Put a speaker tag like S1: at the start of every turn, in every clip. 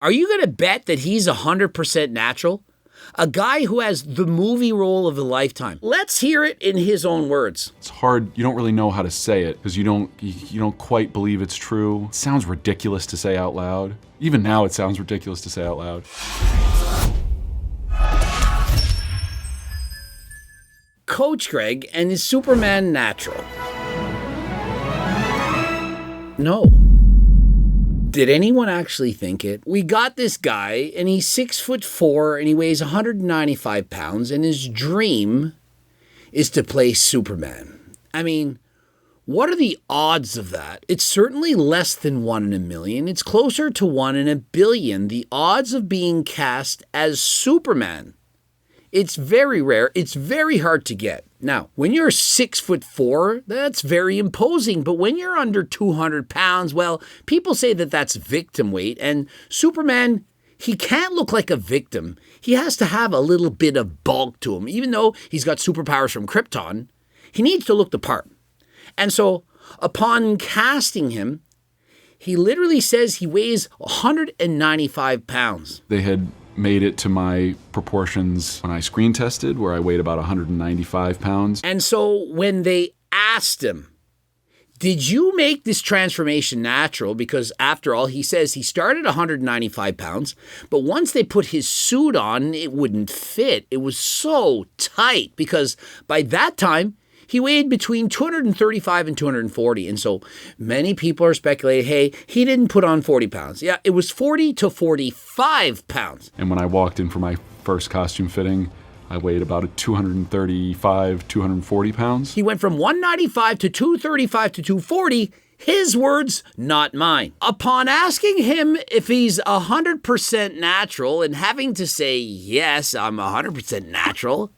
S1: Are you going to bet that he's 100% natural? A guy who has the movie role of a lifetime. Let's hear it in his own words.
S2: It's hard. You don't really know how to say it because you don't quite believe it's true. It sounds ridiculous to say out loud. Even now it sounds ridiculous to say out loud.
S1: Coach Greg and his Superman natural. No. Did anyone actually think it? We got this guy, and he's 6'4", and he weighs 195 pounds, and his dream is to play Superman. I mean, what are the odds of that? It's certainly less than 1 in a million. It's closer to 1 in a billion. The odds of being cast as Superman. It's very rare. It's very hard to get. Now, when you're 6'4", that's very imposing. But when you're under 200 pounds, well, people say that that's victim weight. And Superman, he can't look like a victim. He has to have a little bit of bulk to him. Even though he's got superpowers from Krypton, he needs to look the part. And so upon casting him, he literally says he weighs 195 pounds.
S2: They had made it to my proportions when I screen tested, where I weighed about 195 pounds.
S1: And so when they asked him, did you make this transformation natural? Because after all, he says he started 195 pounds, but once they put his suit on, it wouldn't fit. It was so tight because by that time, he weighed between 235 and 240. And so many people are speculating, hey, he didn't put on 40 pounds. Yeah, it was 40 to 45 pounds.
S2: And when I walked in for my first costume fitting, I weighed about 235, 240 pounds.
S1: He went from 195 to 235 to 240. His words, not mine. Upon asking him if he's 100% natural and having to say, yes, I'm 100% natural,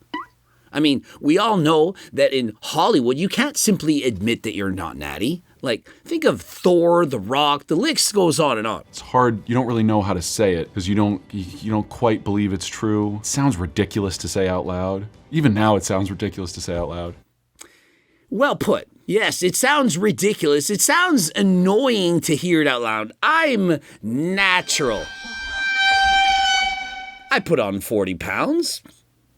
S1: I mean, we all know that in Hollywood, you can't simply admit that you're not natty. Like, think of Thor, The Rock, the list goes on and on.
S2: It's hard. You don't really know how to say it because you don't quite believe it's true. It sounds ridiculous to say out loud. Even now it sounds ridiculous to say out loud.
S1: Well put. Yes, it sounds ridiculous. It sounds annoying to hear it out loud. I'm natural. I put on 40 pounds.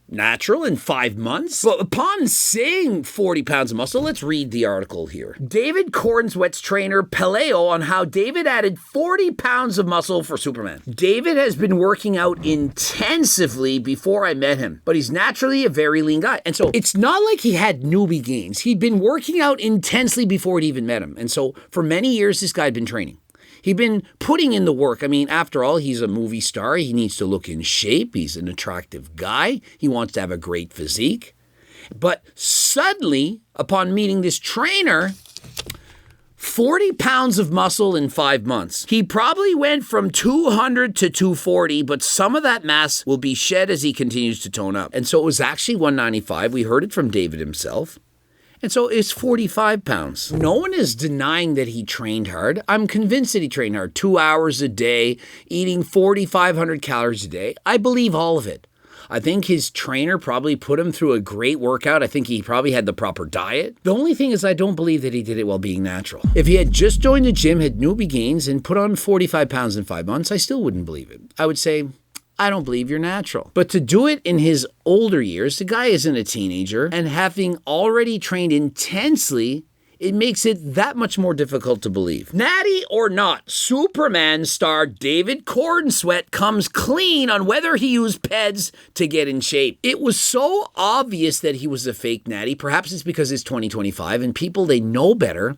S1: Natural in 5 months. But upon saying 40 pounds of muscle, let's read the article here. David Corenswet's trainer Paleo on how David added 40 pounds of muscle for Superman. David has been working out intensively before I met him, but he's naturally a very lean guy. And so it's not like he had newbie gains. He'd been working out intensely before I'd even met him. And so for many years, this guy had been training. He'd been putting in the work. I mean, after all, he's a movie star. He needs to look in shape. He's an attractive guy. He wants to have a great physique. But suddenly, upon meeting this trainer, 40 pounds of muscle in 5 months. He probably went from 200 to 240, but some of that mass will be shed as he continues to tone up. And so it was actually 195. We heard it from David himself. And so it's 45 pounds. No one is denying that he trained hard. I'm convinced that he trained hard. 2 hours a day, eating 4,500 calories a day. I believe all of it. I think his trainer probably put him through a great workout. I think he probably had the proper diet. The only thing is I don't believe that he did it while being natural. If he had just joined the gym, had newbie gains, and put on 45 pounds in 5 months, I still wouldn't believe it. I would say, I don't believe you're natural. But to do it in his older years, the guy isn't a teenager, and having already trained intensely, it makes it that much more difficult to believe. Natty or not, Superman star David Corenswet comes clean on whether he used PEDs to get in shape. It was so obvious that he was a fake natty. Perhaps it's because it's 2025 and people, they know better.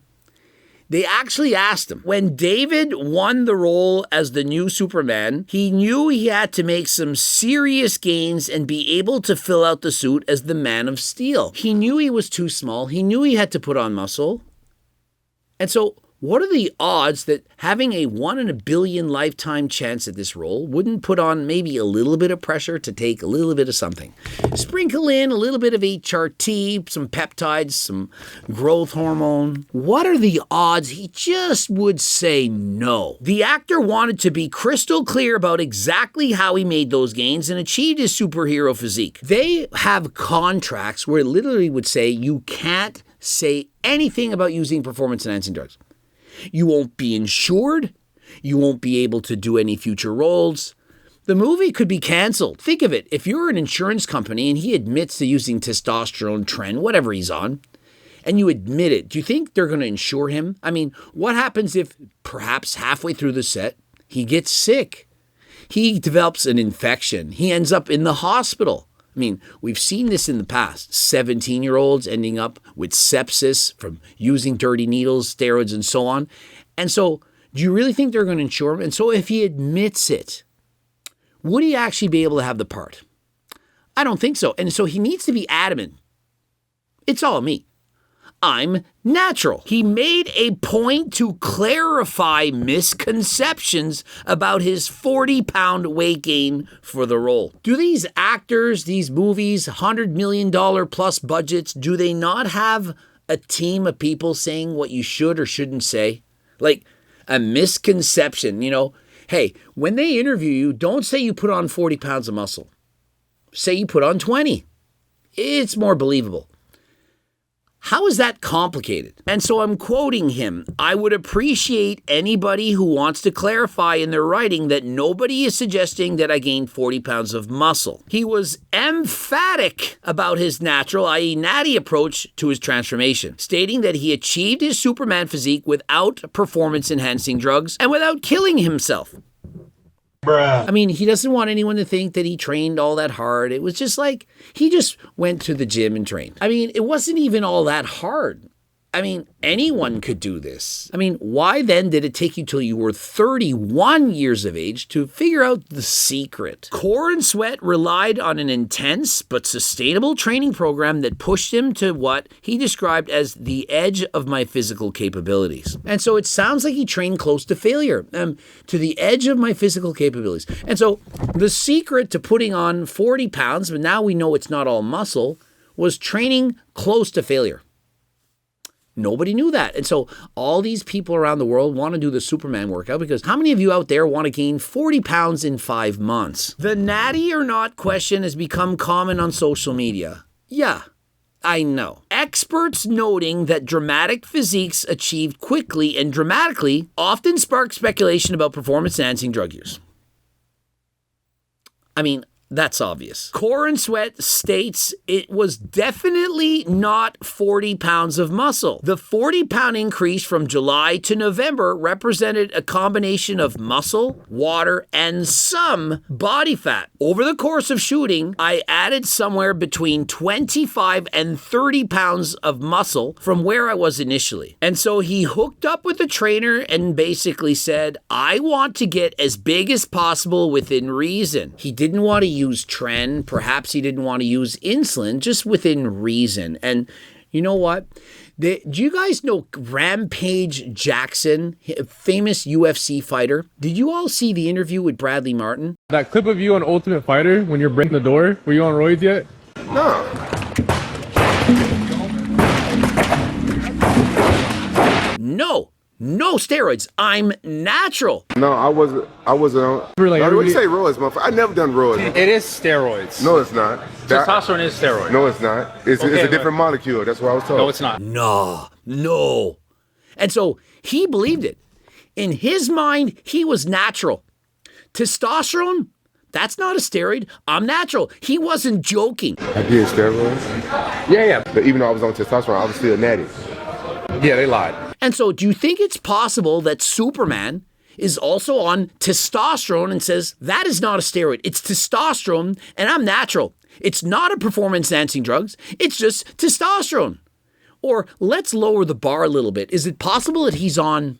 S1: They actually asked him. When David won the role as the new Superman, he knew he had to make some serious gains and be able to fill out the suit as the Man of Steel. He knew he was too small. He knew he had to put on muscle. And so what are the odds that having a 1 in a billion lifetime chance at this role wouldn't put on maybe a little bit of pressure to take a little bit of something? Sprinkle in a little bit of HRT, some peptides, some growth hormone. What are the odds he just would say no? The actor wanted to be crystal clear about exactly how he made those gains and achieved his superhero physique. They have contracts where it literally would say you can't say anything about using performance-enhancing drugs. You won't be insured. you won't be able to do any future roles. The movie could be canceled. Think of it. If you're an insurance company and he admits to using testosterone, tren, whatever he's on, and you admit it, do you think they're going to insure him? I mean, what happens if perhaps halfway through the set, he gets sick? He develops an infection. He ends up in the hospital. I mean, we've seen this in the past. 17-year-olds ending up with sepsis from using dirty needles, steroids, and so on. And so, do you really think they're going to insure him? And so if he admits it, would he actually be able to have the part? I don't think so. And so he needs to be adamant. It's all me. I'm natural. He made a point to clarify misconceptions about his 40-pound weight gain for the role. Do these actors, these movies, $100 million plus budgets, do they not have a team of people saying what you should or shouldn't say? Like a misconception, hey, when they interview you, don't say you put on 40 pounds of muscle. Say you put on 20. It's more believable. How is that complicated? And so I'm quoting him. I would appreciate anybody who wants to clarify in their writing that nobody is suggesting that I gained 40 pounds of muscle. He was emphatic about his natural, i.e. natty approach to his transformation, stating that he achieved his Superman physique without performance-enhancing drugs and without killing himself. I mean, he doesn't want anyone to think that he trained all that hard. It was just like, he just went to the gym and trained. I mean, it wasn't even all that hard. I mean, anyone could do this. I mean, why then did it take you till you were 31 years of age to figure out the secret? Corenswet relied on an intense but sustainable training program that pushed him to what he described as the edge of my physical capabilities. And so it sounds like he trained close to failure, to the edge of my physical capabilities. And so the secret to putting on 40 pounds, but now we know it's not all muscle, was training close to failure. Nobody knew that. And so all these people around the world want to do the Superman workout because how many of you out there want to gain 40 pounds in 5 months? The natty or not question has become common on social media. Yeah, I know. Experts noting that dramatic physiques achieved quickly and dramatically often spark speculation about performance-enhancing drug use. I mean, that's obvious. Corenswet states it was definitely not 40 pounds of muscle. The 40-pound increase from July to November represented a combination of muscle, water, and some body fat. Over the course of shooting, I added somewhere between 25 and 30 pounds of muscle from where I was initially. And so he hooked up with a trainer and basically said, I want to get as big as possible within reason. He didn't want to use tren, perhaps he didn't want to use insulin, just within reason. And you know what? Do you guys know Rampage Jackson, a famous UFC fighter? Did you all see the interview with Bradley Martin?
S3: That clip of you on Ultimate Fighter when you're breaking the door, were you on roids yet?
S4: No.
S1: No steroids. I'm natural.
S4: No, I wasn't on.
S3: Like
S4: What do you say roids, motherfucker? I never done roids.
S5: It is steroids.
S4: No, it's not.
S5: Testosterone is steroid.
S4: No, it's not. It's a different molecule. That's what I was told.
S5: No, it's not.
S1: No. And so he believed it. In his mind, he was natural. Testosterone, that's not a steroid. I'm natural. He wasn't joking.
S4: I did steroids.
S5: Yeah.
S4: But even though I was on testosterone, I was still natty.
S5: Yeah, they lied.
S1: And so do you think it's possible that Superman is also on testosterone and says, that is not a steroid. It's testosterone and I'm natural. It's not a performance-enhancing drugs. It's just testosterone. Or let's lower the bar a little bit. Is it possible that he's on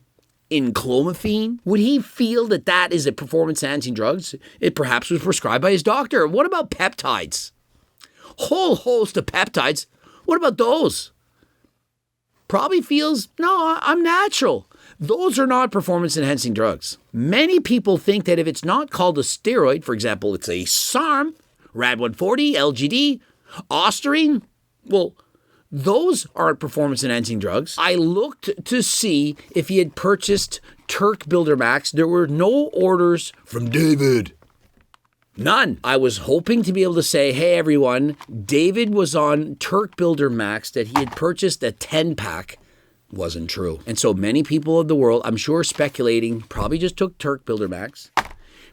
S1: enclomiphene? Would he feel that that is a performance-enhancing drugs? It perhaps was prescribed by his doctor. What about peptides? Whole host of peptides. What about those? Probably feels, no, I'm natural. Those are not performance-enhancing drugs. Many people think that if it's not called a steroid, for example, it's a SARM, RAD140, LGD, Ostarine, well, those aren't performance-enhancing drugs. I looked to see if he had purchased Turk Builder Max. There were no orders from David. None. I was hoping to be able to say, hey, everyone, David was on Turk Builder Max, that he had purchased a 10-pack. wasn't true. And so many people of the world, I'm sure speculating, probably just took Turk Builder Max,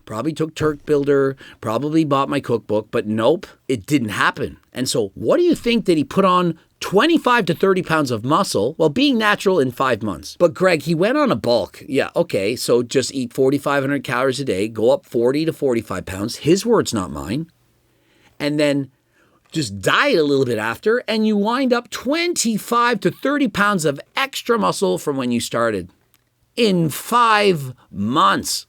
S1: probably took Turk Builder, probably bought my cookbook, but nope, it didn't happen. And so what do you think that he put on 25 to 30 pounds of muscle while being natural in 5 months? But Greg, he went on a bulk. Yeah, okay, so just eat 4,500 calories a day, go up 40 to 45 pounds. His words, not mine. And then just diet a little bit after, and you wind up 25 to 30 pounds of extra muscle from when you started in 5 months.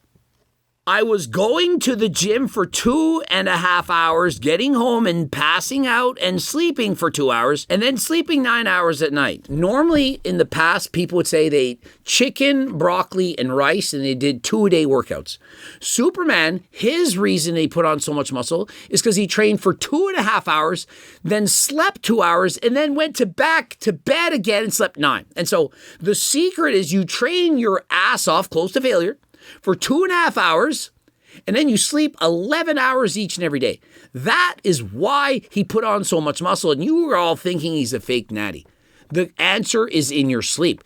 S1: I was going to the gym for 2.5 hours, getting home and passing out and sleeping for 2 hours, and then sleeping 9 hours at night. Normally, in the past, people would say they ate chicken, broccoli, and rice, and they did 2-a-day workouts. Superman, his reason he put on so much muscle is because he trained for 2.5 hours, then slept 2 hours, and then went back to bed again and slept 9. And so the secret is you train your ass off close to failure for 2.5 hours, and then you sleep 11 hours each and every day. That is why he put on so much muscle, and you were all thinking he's a fake natty. The answer is in your sleep.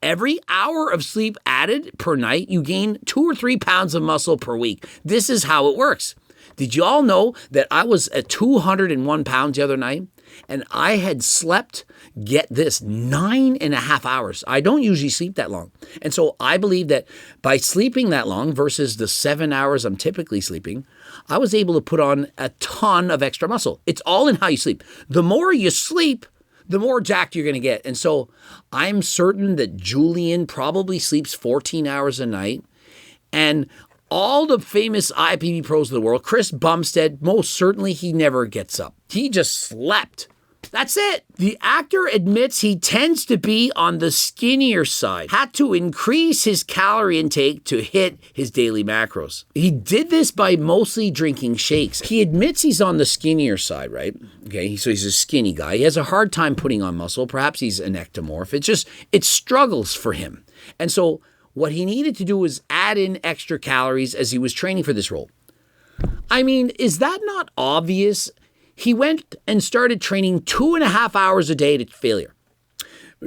S1: Every hour of sleep added per night, you gain 2 or 3 pounds of muscle per week. This is how it works. Did you all know that I was at 201 pounds the other night? And I had slept, get this, 9.5 hours. I don't usually sleep that long. And so I believe that by sleeping that long versus the 7 hours I'm typically sleeping, I was able to put on a ton of extra muscle. It's all in how you sleep. The more you sleep, the more jacked you're going to get. And so I'm certain that Julian probably sleeps 14 hours a night. And all the famous IPB pros of the world, Chris Bumstead, most certainly he never gets up. He just slept. That's it. The actor admits he tends to be on the skinnier side, had to increase his calorie intake to hit his daily macros. He did this by mostly drinking shakes. He admits he's on the skinnier side, right? Okay, so he's a skinny guy. He has a hard time putting on muscle. Perhaps he's an ectomorph. It struggles for him. And so what he needed to do was add in extra calories as he was training for this role. I mean, is that not obvious? He went and started training 2.5 hours a day to failure.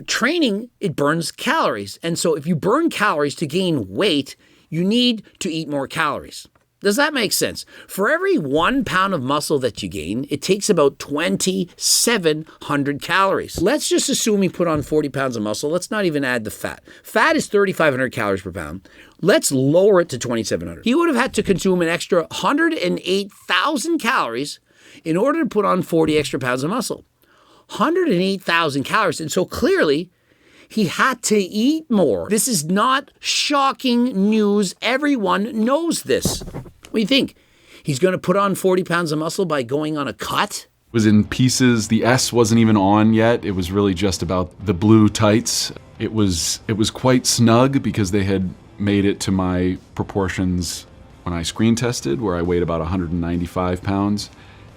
S1: Training, it burns calories. And so if you burn calories to gain weight, you need to eat more calories. Does that make sense? For every 1 pound of muscle that you gain, it takes about 2,700 calories. Let's just assume he put on 40 pounds of muscle. Let's not even add the fat. Fat is 3,500 calories per pound. Let's lower it to 2,700. He would have had to consume an extra 108,000 calories in order to put on 40 extra pounds of muscle. 108,000 calories. And so clearly, he had to eat more. This is not shocking news. Everyone knows this. What do you think? He's going to put on 40 pounds of muscle by going on a cut?
S2: It was in pieces. The S wasn't even on yet. It was really just about the blue tights. It was quite snug because they had made it to my proportions when I screen tested, where I weighed about 195 pounds.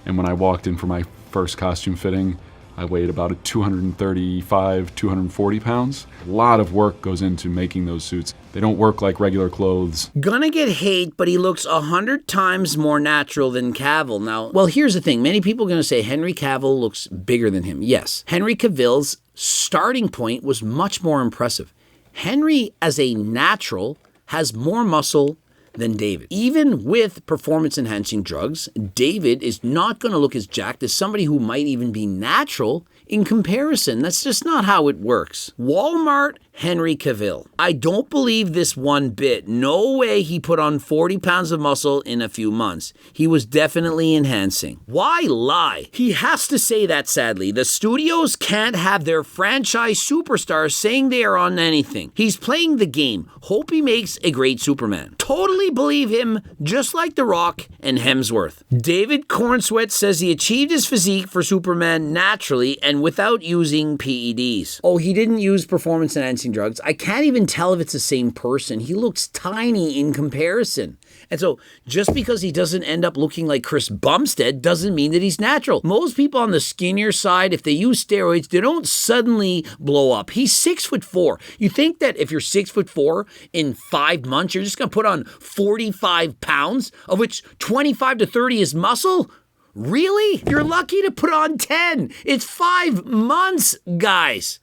S2: And when I walked in for my first costume fitting, I weighed about 235, 240 pounds. A lot of work goes into making those suits. They don't work like regular clothes.
S1: Gonna get hate, but he looks 100 times more natural than Cavill. Now, well, here's the thing. Many people are gonna say Henry Cavill looks bigger than him. Yes, Henry Cavill's starting point was much more impressive. Henry, as a natural, has more muscle than David. Even with performance-enhancing drugs, David is not going to look as jacked as somebody who might even be natural in comparison. That's just not how it works. Walmart Henry Cavill. I don't believe this one bit. No way he put on 40 pounds of muscle in a few months. He was definitely enhancing. Why lie? He has to say that, sadly. The studios can't have their franchise superstars saying they are on anything. He's playing the game. Hope he makes a great Superman. Totally believe him, just like The Rock and Hemsworth. David Corenswet says he achieved his physique for Superman naturally and without using PEDs. Oh, he didn't use performance-enhancing drugs. I can't even tell if it's the same person. He looks tiny in comparison. And so just because he doesn't end up looking like Chris Bumstead doesn't mean that he's natural. Most people on the skinnier side, if they use steroids, they don't suddenly blow up. He's 6'4". You think that if you're 6'4" in 5 months, you're just going to put on 45 pounds, of which 25 to 30 is muscle? Really? You're lucky to put on 10. It's 5 months, guys.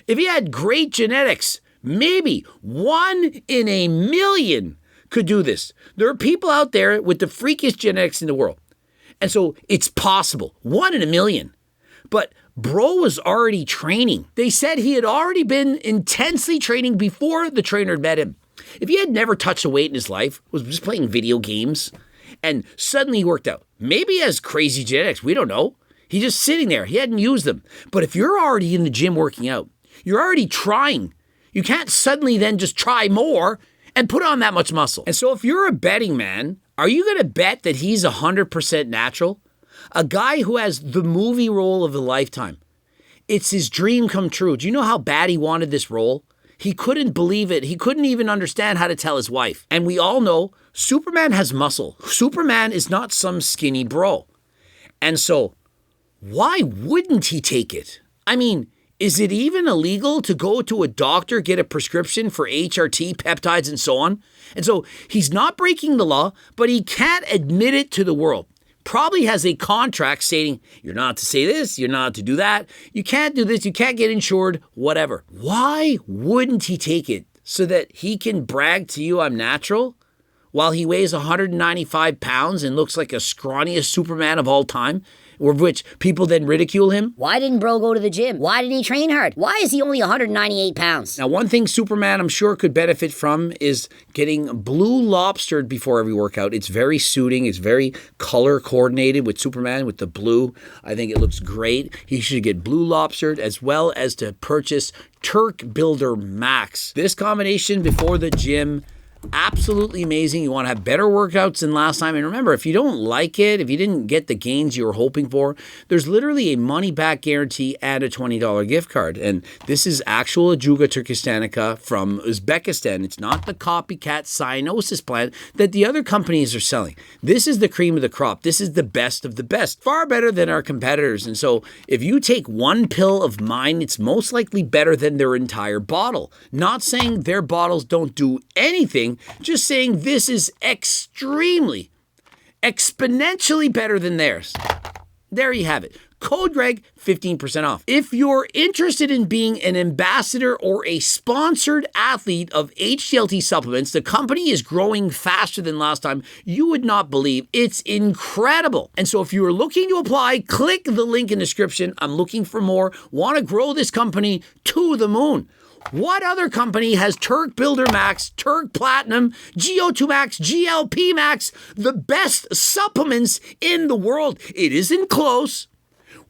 S1: If he had great genetics, maybe 1 in a million could do this. There are people out there with the freakiest genetics in the world. And so it's possible. 1 in a million. But bro was already training. They said he had already been intensely training before the trainer had met him. If he had never touched a weight in his life, was just playing video games, and suddenly he worked out. Maybe he has crazy genetics. We don't know. He's just sitting there. He hadn't used them. But if you're already in the gym working out, you're already trying. You can't suddenly then just try more and put on that much muscle. And so if you're a betting man, are you going to bet that he's 100% natural? A guy who has the movie role of a lifetime. It's his dream come true. Do you know how bad he wanted this role? He couldn't believe it. He couldn't even understand how to tell his wife. And we all know Superman has muscle. Superman is not some skinny bro. And so why wouldn't he take it? I mean, is it even illegal to go to a doctor, get a prescription for HRT, peptides, and so on? And so he's not breaking the law, but he can't admit it to the world. Probably has a contract stating, you're not to say this, you're not to do that, you can't do this, you can't get insured, whatever. Why wouldn't he take it so that he can brag to you I'm natural while he weighs 195 pounds and looks like a scrawniest Superman of all time? Of which people then ridicule him.
S6: Why didn't bro go to the gym? Why didn't he train hard? Why is he only 198 pounds?
S1: Now, one thing Superman I'm sure could benefit from is getting blue lobstered before every workout. It's very suiting. It's very color coordinated with Superman, with the blue. I think it looks great. He should get blue lobstered as well as to purchase Turk Builder Max. This combination before the gym, absolutely amazing. You want to have better workouts than last time. And remember, if you don't like it, if you didn't get the gains you were hoping for, there's literally a money-back guarantee and a $20 gift card. And this is actual Ajuga turkistanica from Uzbekistan. It's not the copycat cyanosis plant that the other companies are selling. This is the cream of the crop. This is the best of the best. Far better than our competitors. And so if you take one pill of mine, it's most likely better than their entire bottle. Not saying their bottles don't do anything, just saying this is extremely, exponentially better than theirs. There you have it. Code Greg, 15% off. If you're interested in being an ambassador or a sponsored athlete of HTLT supplements, the company is growing faster than last time. You would not believe. It's incredible. And so if you are looking to apply, click the link in the description. I'm looking for more. Want to grow this company to the moon. What other company has Turk Builder Max, Turk Platinum, GO2 Max, GLP Max, the best supplements in the world? It isn't close.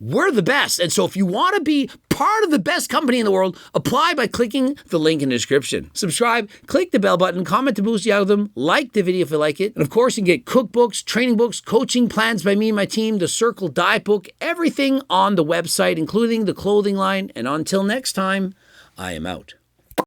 S1: We're the best. And so if you want to be part of the best company in the world, apply by clicking the link in the description. Subscribe, click the bell button, comment to boost the algorithm, like the video if you like it. And of course, you can get cookbooks, training books, coaching plans by me and my team, the Circle Diet Book, everything on the website, including the clothing line. And until next time, I am out.